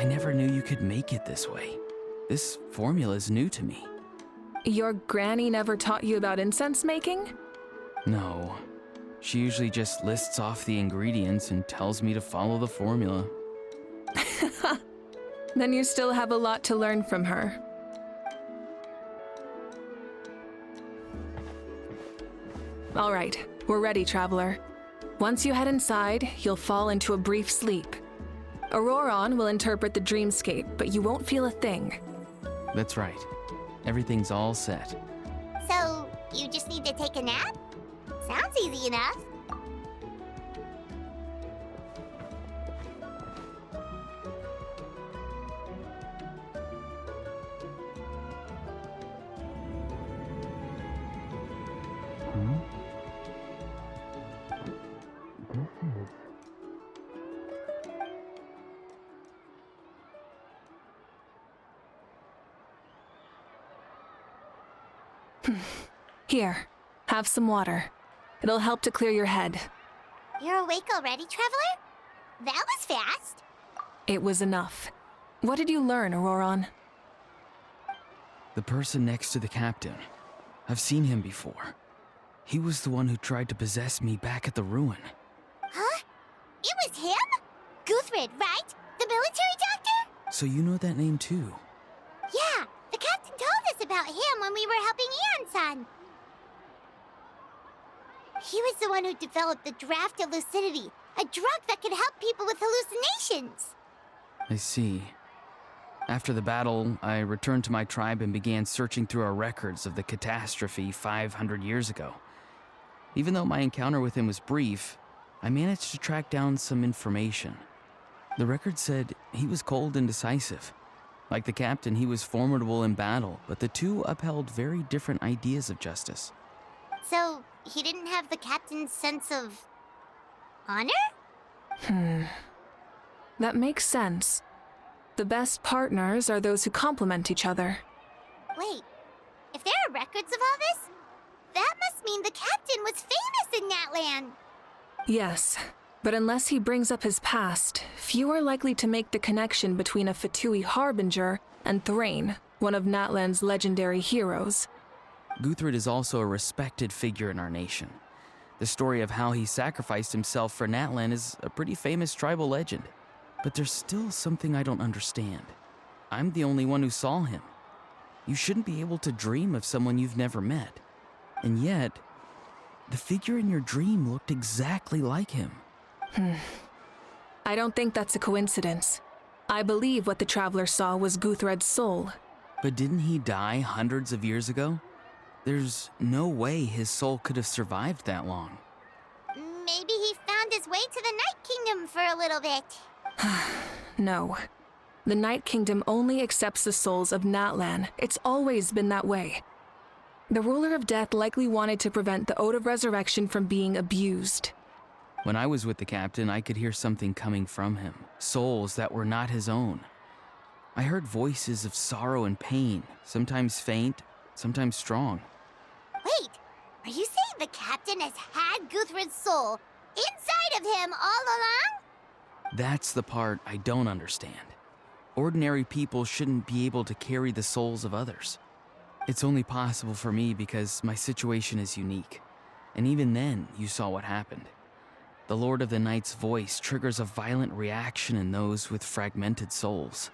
I never knew you could make it this way. This formula is new to me. Your granny never taught you about incense making? No. She usually just lists off the ingredients and tells me to follow the formula. Then you still have a lot to learn from her. All right, we're ready, Traveler. Once you head inside, you'll fall into a brief sleep. Auroron will interpret the dreamscape, but you won't feel a thing. That's right. Everything's all set. So, you just need to take a nap? Sounds easy enough. Here, have some water. It'll help to clear your head. You're awake already, Traveler? That was fast. It was enough. What did you learn, Auroron? The person next to the captain. I've seen him before. He was the one who tried to possess me back at the ruin. Huh? It was him? Guthrid, right? The military doctor? So you know that name too? Yeah, the captain told us about him when we were helping Eon-san. He was the one who developed the draft of lucidity, a drug that could help people with hallucinations. I see. After the battle, I returned to my tribe and began searching through our records of the catastrophe 500 years ago. Even though my encounter with him was brief, I managed to track down some information. The record said he was cold and decisive. Like the captain, he was formidable in battle, but the two upheld very different ideas of justice. So, he didn't have the captain's sense of honor? That makes sense. The best partners are those who complement each other. Wait, if there are records of all this, that must mean the captain was famous in Natlan. Yes, but unless he brings up his past, few are likely to make the connection between a Fatui harbinger and Thrain, one of Natlan's legendary heroes. Guthrid is also a respected figure in our nation. The story of how he sacrificed himself for Natlan is a pretty famous tribal legend. But there's still something I don't understand. I'm the only one who saw him. You shouldn't be able to dream of someone you've never met. And yet, the figure in your dream looked exactly like him. I don't think that's a coincidence. I believe what the Traveler saw was Guthred's soul. But didn't he die hundreds of years ago? There's no way his soul could have survived that long. Maybe he found his way to the Night Kingdom for a little bit. No. The Night Kingdom only accepts the souls of Natlan. It's always been that way. The Ruler of Death likely wanted to prevent the Ode of Resurrection from being abused. When I was with the captain, I could hear something coming from him, souls that were not his own. I heard voices of sorrow and pain, sometimes faint, sometimes strong. Wait, are you saying the captain has had Guthrid's soul inside of him all along? That's the part I don't understand. Ordinary people shouldn't be able to carry the souls of others. It's only possible for me because my situation is unique. And even then, you saw what happened. The Lord of the Night's voice triggers a violent reaction in those with fragmented souls.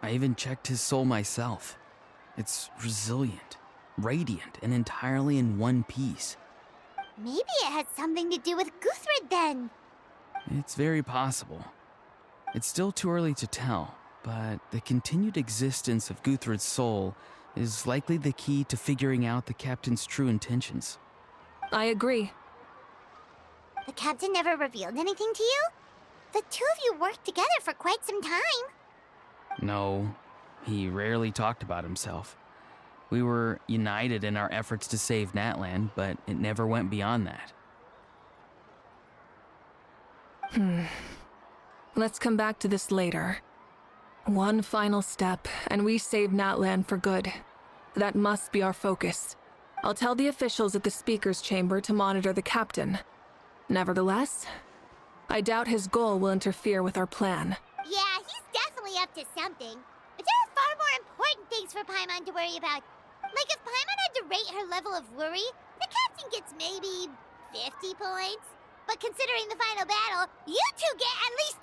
I even checked his soul myself. It's resilient, radiant, and entirely in one piece. Maybe it has something to do with Guthrid then. It's very possible. It's still too early to tell, but the continued existence of Guthrid's soul is likely the key to figuring out the captain's true intentions. I agree. The captain never revealed anything to you? The two of you worked together for quite some time. No, he rarely talked about himself. We were united in our efforts to save Natlan, but it never went beyond that. Let's come back to this later. One final step, and we save Natlan for good. That must be our focus. I'll tell the officials at the speaker's chamber to monitor the captain. Nevertheless, I doubt his goal will interfere with our plan. Yeah, definitely up to something. But there are far more important things for Paimon to worry about. Like if Paimon had to rate her level of worry, the captain gets maybe 50 points. But considering the final battle, you two get at least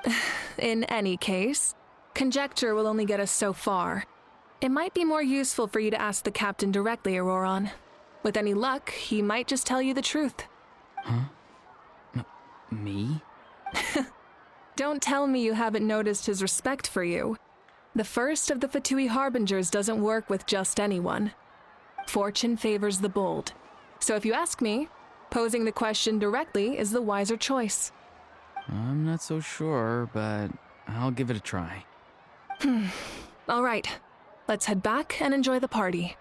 2,000! In any case, conjecture will only get us so far. It might be more useful for you to ask the captain directly, Auroron. With any luck, he might just tell you the truth. Huh? Me? Don't tell me you haven't noticed his respect for you. The first of the Fatui Harbingers doesn't work with just anyone. Fortune favors the bold. So if you ask me, posing the question directly is the wiser choice. I'm not so sure, but I'll give it a try. All right, let's head back and enjoy the party.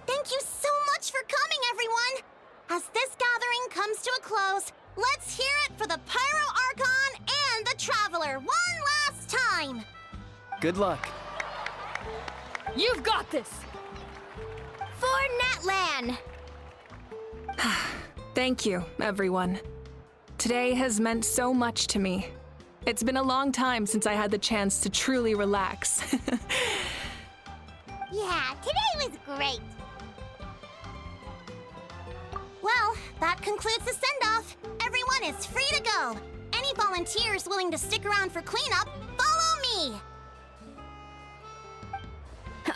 Thank you so much for coming, everyone! As this gathering comes to a close, let's hear it for the Pyro Archon and the Traveler one last time! Good luck. You've got this! For Natlan! Thank you, everyone. Today has meant so much to me. It's been a long time since I had the chance to truly relax. Yeah, today was great. Well, that concludes the send-off. Everyone is free to go. Any volunteers willing to stick around for cleanup, follow me!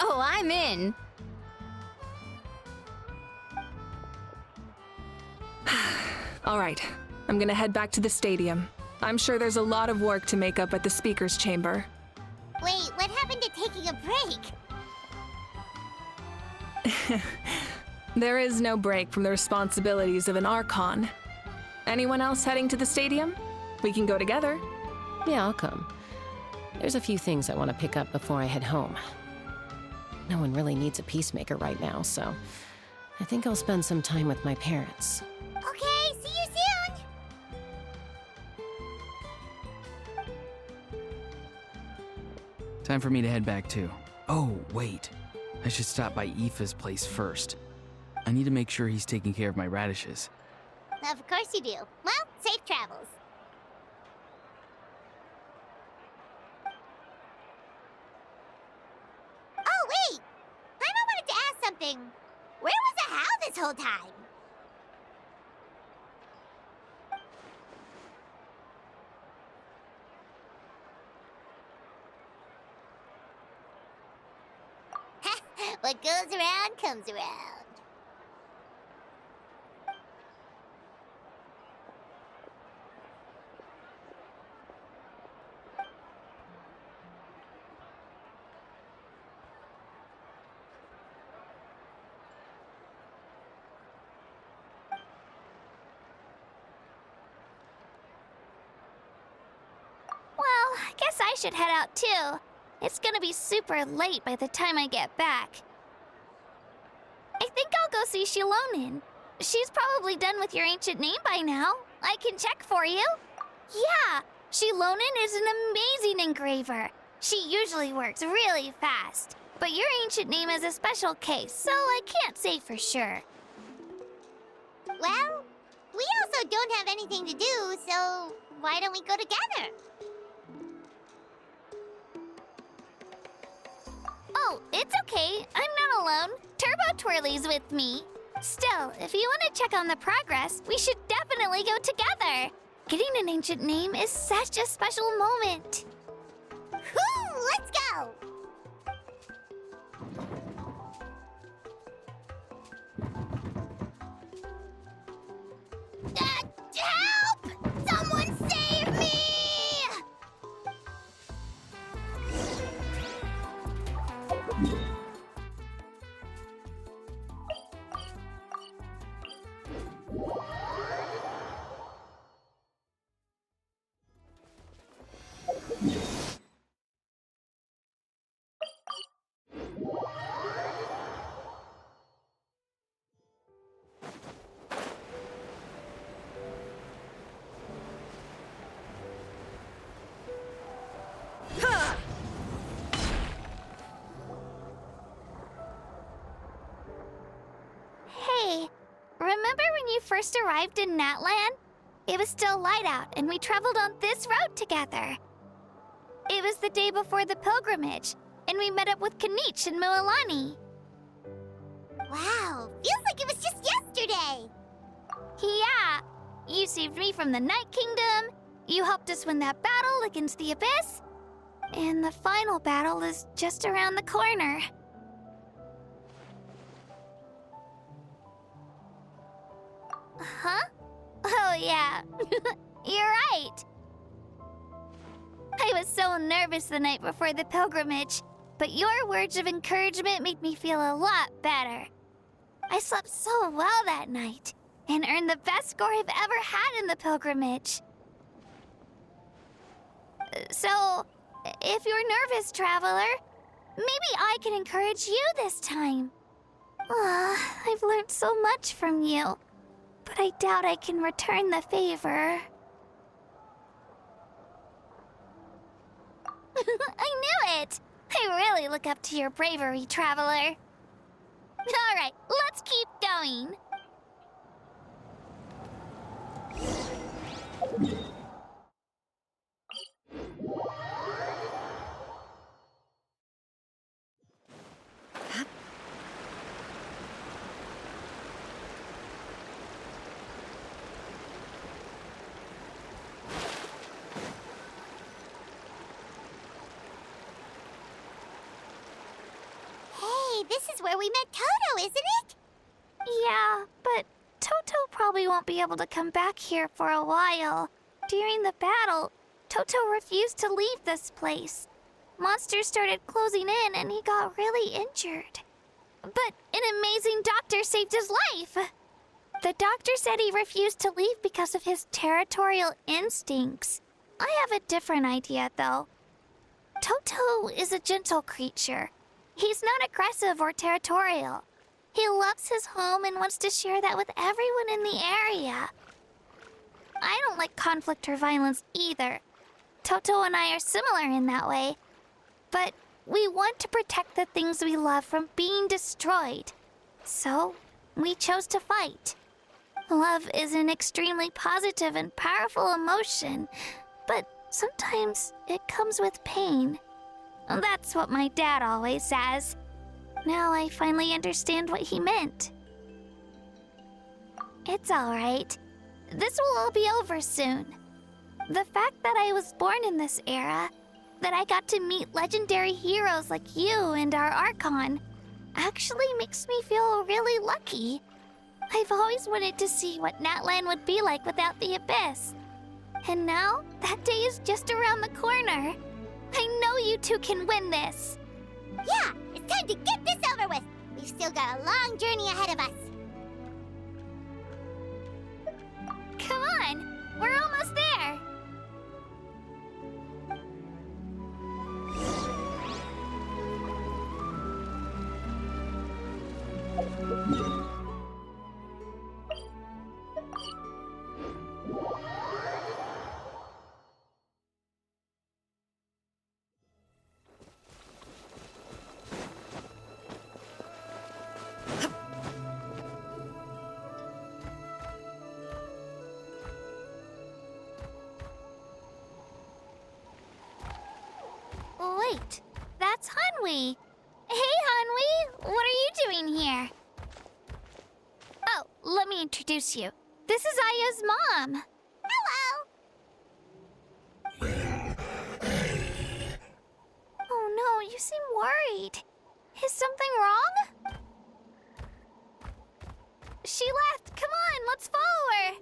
Oh, I'm in! All right, I'm gonna head back to the stadium. I'm sure there's a lot of work to make up at the speaker's chamber. Wait, what happened to taking a break? There is no break from the responsibilities of an Archon. Anyone else heading to the stadium? We can go together. Yeah, I'll come. There's a few things I want to pick up before I head home. No one really needs a peacemaker right now, so I think I'll spend some time with my parents. Okay, see you soon! Time for me to head back too. Oh, wait. I should stop by Aoife's place first. I need to make sure he's taking care of my radishes. Of course you do. Well, safe travels. Oh, wait! Paimon wanted to ask something. Where was the How this whole time? What goes around comes around. Well, I guess I should head out too. It's gonna be super late by the time I get back. I think I'll go see Shilonin. She's probably done with your ancient name by now. I can check for you. Yeah, Shilonin is an amazing engraver. She usually works really fast. But your ancient name is a special case, so I can't say for sure. Well, we also don't have anything to do, so why don't we go together? Oh, it's okay. I'm not alone. Turbo Twirly's with me. Still, if you want to check on the progress, we should definitely go together. Getting an ancient name is such a special moment. Whoo, let's go! Help! Someone save me! Remember when you first arrived in Natlan? It was still light out, and we traveled on this road together. It was the day before the pilgrimage, and we met up with Kanich and Mualani. Wow, feels like it was just yesterday. Yeah, you saved me from the Night Kingdom, you helped us win that battle against the Abyss, and the final battle is just around the corner. Huh? Oh, yeah. You're right. I was so nervous the night before the pilgrimage, but your words of encouragement made me feel a lot better. I slept so well that night and earned the best score I've ever had in the pilgrimage. So, if you're nervous, traveler, maybe I can encourage you this time. I've learned so much from you, but I doubt I can return the favor. I knew it! I really look up to your bravery, traveler. Alright, let's keep going. Hey, this is where we met Toto, isn't it? Yeah, but Toto probably won't be able to come back here for a while. During the battle, Toto refused to leave this place. Monsters started closing in and he got really injured. But an amazing doctor saved his life. The doctor said he refused to leave because of his territorial instincts. I have a different idea, though. Toto is a gentle creature. He's not aggressive or territorial. He loves his home and wants to share that with everyone in the area. I don't like conflict or violence either. Toto and I are similar in that way. But we want to protect the things we love from being destroyed. So, we chose to fight. Love is an extremely positive and powerful emotion, but sometimes it comes with pain. That's what my dad always says. Now I finally understand what he meant. It's alright. This will all be over soon. The fact that I was born in this era, that I got to meet legendary heroes like you and our Archon, actually makes me feel really lucky. I've always wanted to see what Natlan would be like without the Abyss. And now, that day is just around the corner. I know you two can win this. Yeah, it's time to get this over with. We've still got a long journey ahead of us. Come on, we're almost there. Wait, that's Hanwi. Hey, Hanwi, what are you doing here? Oh, let me introduce you. This is Aya's mom. Hello. Oh no, you seem worried. Is something wrong? She left. Come on, let's follow her.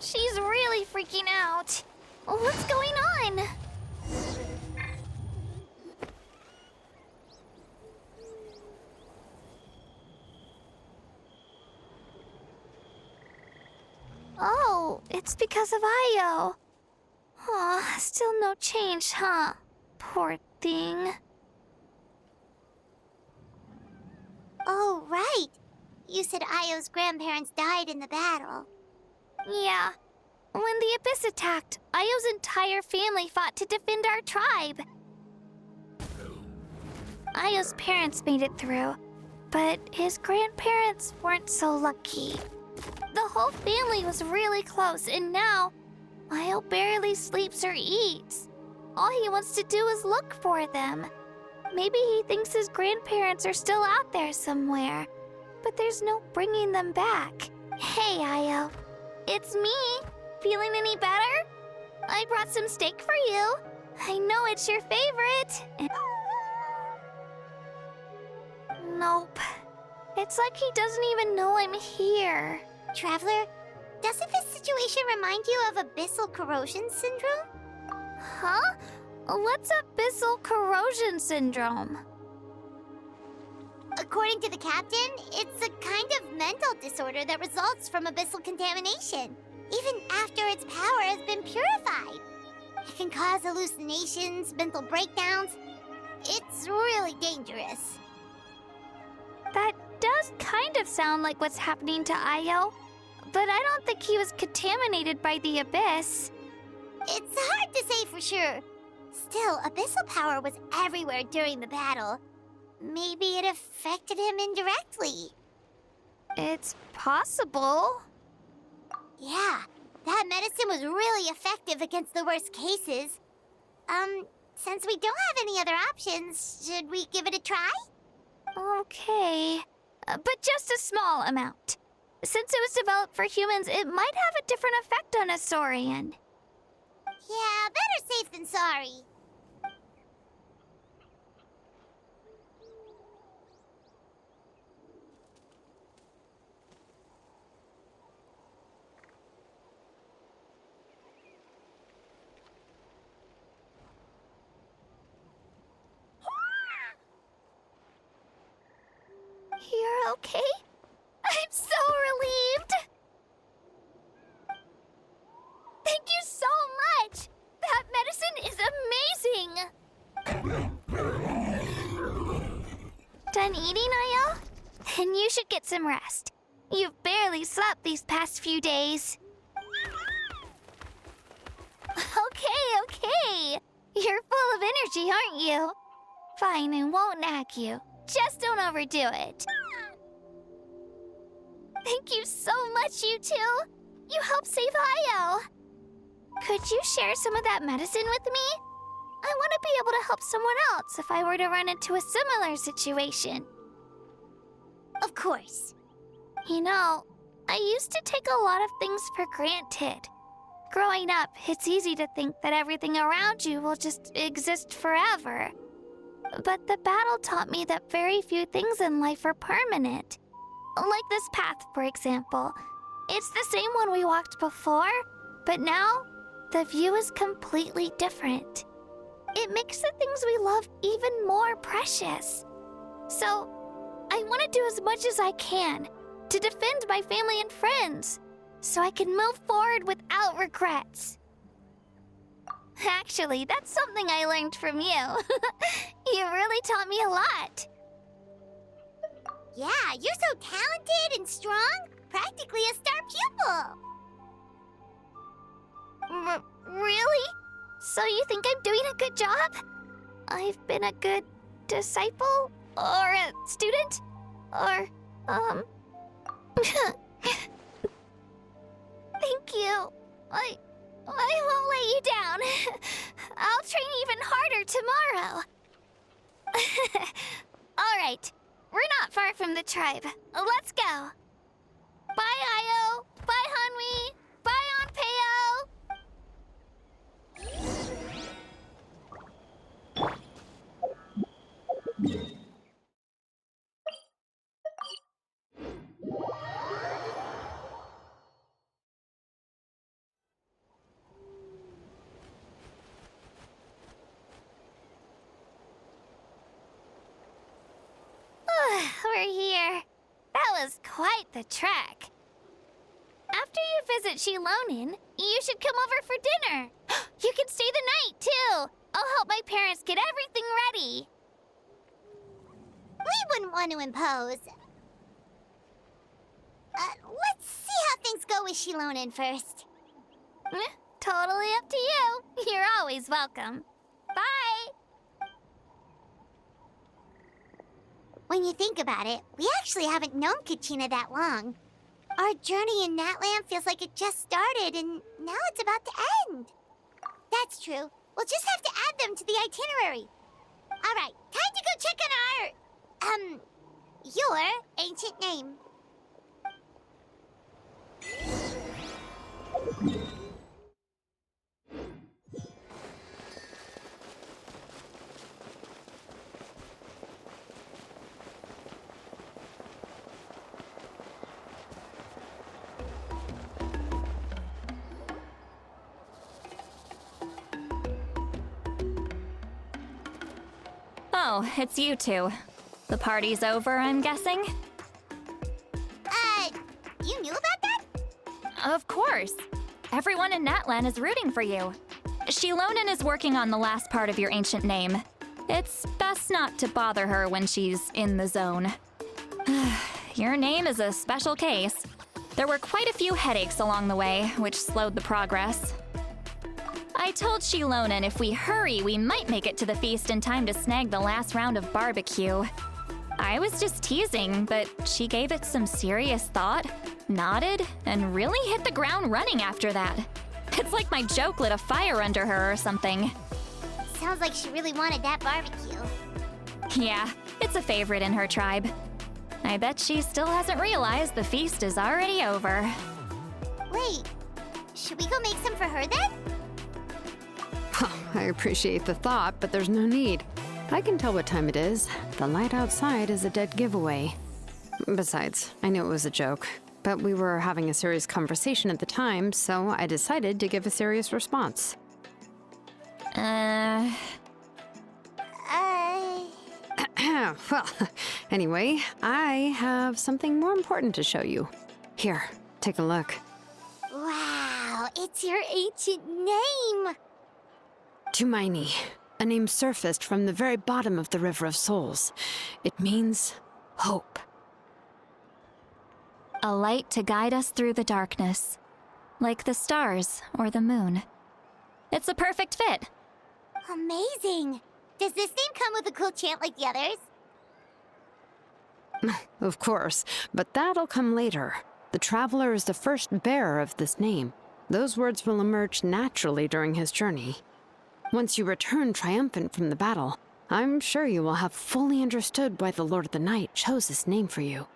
She's really freaking out. What's going on? Oh, it's because of Io. Aw, still no change, huh? Poor thing. Oh, right. You said Io's grandparents died in the battle. Yeah. When the Abyss attacked, Io's entire family fought to defend our tribe. Io's parents made it through, but his grandparents weren't so lucky. The whole family was really close, and now Io barely sleeps or eats. All he wants to do is look for them. Maybe he thinks his grandparents are still out there somewhere, but there's no bringing them back. Hey, Io. It's me. Feeling any better? I brought some steak for you. I know it's your favorite. Nope. It's like he doesn't even know I'm here. Traveler, doesn't this situation remind you of abyssal corrosion syndrome? Huh? What's abyssal corrosion syndrome? According to the captain, it's a kind of mental disorder that results from abyssal contamination, even after its power has been purified. It can cause hallucinations, mental breakdowns. It's really dangerous. That does kind of sound like what's happening to Io, but I don't think he was contaminated by the Abyss. It's hard to say for sure. Still, abyssal power was everywhere during the battle. Maybe it affected him indirectly. It's possible. Yeah, that medicine was really effective against the worst cases. Since we don't have any other options, should we give it a try? Okay, but just a small amount. Since it was developed for humans, it might have a different effect on a Saurian. Yeah, better safe than sorry. You're okay? I'm so relieved! Thank you so much! That medicine is amazing! Done eating, Io? Then you should get some rest. You've barely slept these past few days. Okay. You're full of energy, aren't you? Fine, I won't nag you. Just don't overdo it. Thank you so much, you two. You helped save Io. Could you share some of that medicine with me? I want to be able to help someone else if I were to run into a similar situation. Of course. You know, I used to take a lot of things for granted. Growing up, it's easy to think that everything around you will just exist forever. But the battle taught me that very few things in life are permanent. Like this path, for example. It's the same one we walked before, but now the view is completely different. It makes the things we love even more precious. So, I want to do as much as I can to defend my family and friends, so I can move forward without regrets. Actually, that's something I learned from you. You really taught me a lot. Yeah, you're so talented and strong. Practically a star pupil. Really? So you think I'm doing a good job? I've been a good disciple? Or a student? Or, Thank you. I won't let you down. I'll train even harder tomorrow. All right. We're not far from the tribe. Let's go. Bye, Io. Bye, Hanwi. Bye, Anpeo. We're here. That was quite the trek. After you visit Shilonin, you should come over for dinner. You can stay the night, too. I'll help my parents get everything ready. We wouldn't want to impose. Let's see how things go with Shilonin first. Totally up to you. You're always welcome. Bye! When you think about it, we actually haven't known Kachina that long. Our journey in Natlan feels like it just started, and now it's about to end. That's true. We'll just have to add them to the itinerary. All right, time to go check on your ancient name. Oh, it's you two. The party's over, I'm guessing? You knew about that? Of course. Everyone in Natlan is rooting for you. Shilonen is working on the last part of your ancient name. It's best not to bother her when she's in the zone. Your name is a special case. There were quite a few headaches along the way, which slowed the progress. I told Shilonen if we hurry, we might make it to the feast in time to snag the last round of barbecue. I was just teasing, but she gave it some serious thought, nodded, and really hit the ground running after that. It's like my joke lit a fire under her or something. Sounds like she really wanted that barbecue. Yeah, it's a favorite in her tribe. I bet she still hasn't realized the feast is already over. Wait, should we go make some for her then? I appreciate the thought, but there's no need. I can tell what time it is. The light outside is a dead giveaway. Besides, I knew it was a joke, but we were having a serious conversation at the time, so I decided to give a serious response. Uh... Well, anyway, I have something more important to show you. Here, take a look. Wow, it's your ancient name! Tumaini, a name surfaced from the very bottom of the River of Souls. It means hope. A light to guide us through the darkness, like the stars or the moon. It's a perfect fit. Amazing! Does this name come with a cool chant like the others? Of course, but that'll come later. The Traveler is the first bearer of this name. Those words will emerge naturally during his journey. Once you return triumphant from the battle, I'm sure you will have fully understood why the Lord of the Night chose this name for you.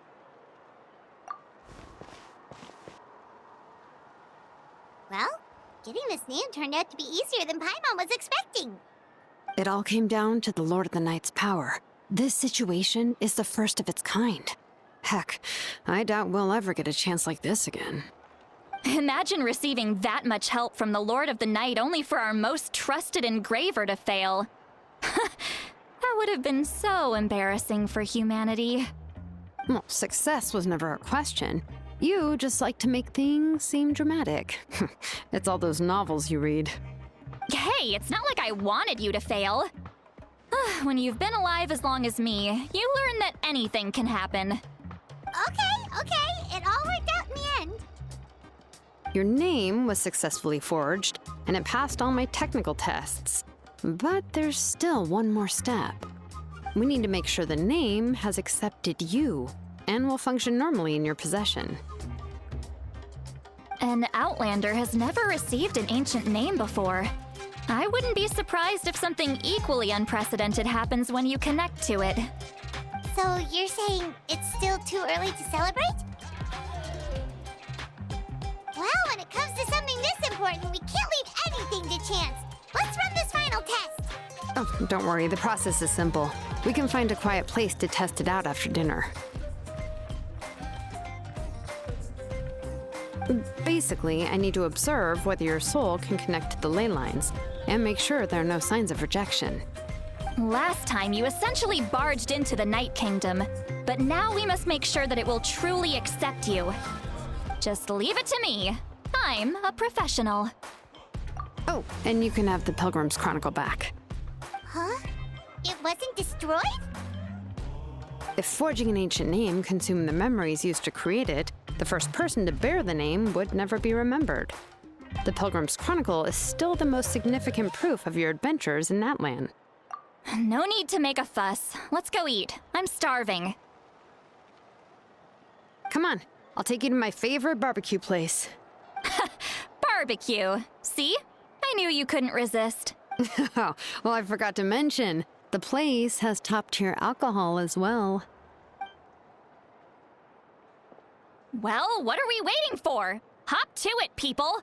Well, getting this name turned out to be easier than Paimon was expecting. It all came down to the Lord of the Night's power. This situation is the first of its kind. Heck, I doubt we'll ever get a chance like this again. Imagine receiving that much help from the Lord of the Night only for our most trusted engraver to fail. That would have been so embarrassing for humanity. Well, success was never a question. You just like to make things seem dramatic. It's all those novels you read. Hey, it's not like I wanted you to fail. When you've been alive as long as me, you learn that anything can happen. Okay, it all worked out in the end. Your name was successfully forged, and it passed all my technical tests. But there's still one more step. We need to make sure the name has accepted you, and will function normally in your possession. An Outlander has never received an ancient name before. I wouldn't be surprised if something equally unprecedented happens when you connect to it. So you're saying it's still too early to celebrate? Well, when it comes to something this important, we can't leave anything to chance. Let's run this final test. Oh, don't worry, the process is simple. We can find a quiet place to test it out after dinner. Basically, I need to observe whether your soul can connect to the ley lines, and make sure there are no signs of rejection. Last time, you essentially barged into the Night Kingdom, but now we must make sure that it will truly accept you. Just leave it to me. I'm a professional. Oh, and you can have the Pilgrim's Chronicle back. Huh? It wasn't destroyed? If forging an ancient name consumed the memories used to create it, the first person to bear the name would never be remembered. The Pilgrim's Chronicle is still the most significant proof of your adventures in Natlan. No need to make a fuss. Let's go eat. I'm starving. Come on, I'll take you to my favorite barbecue place. Barbecue. See? I knew you couldn't resist. Oh, well, I forgot to mention, the place has top-tier alcohol as well. Well, what are we waiting for? Hop to it, people!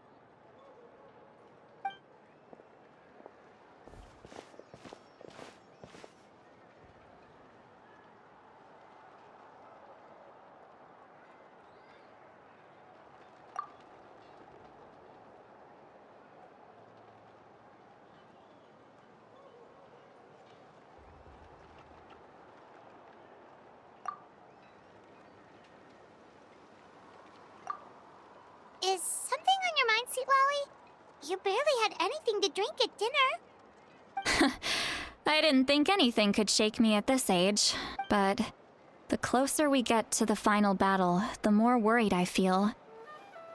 Is something on your mind, Sweet Lolly? You barely had anything to drink at dinner. I didn't think anything could shake me at this age, but the closer we get to the final battle, the more worried I feel.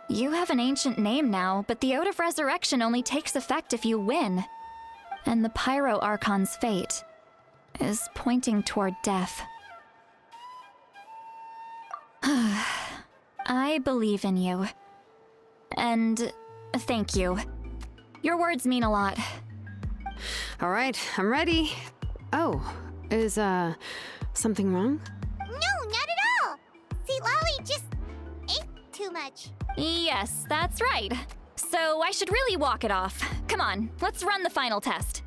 You have an ancient name now, but the Ode of Resurrection only takes effect if you win. And the Pyro Archon's fate is pointing toward death. I believe in you. And thank you. Your words mean a lot. All right, I'm ready. Oh, is, something wrong? No, not at all. Sweet Lolly just ate too much. Yes, that's right. So I should really walk it off. Come on, let's run the final test.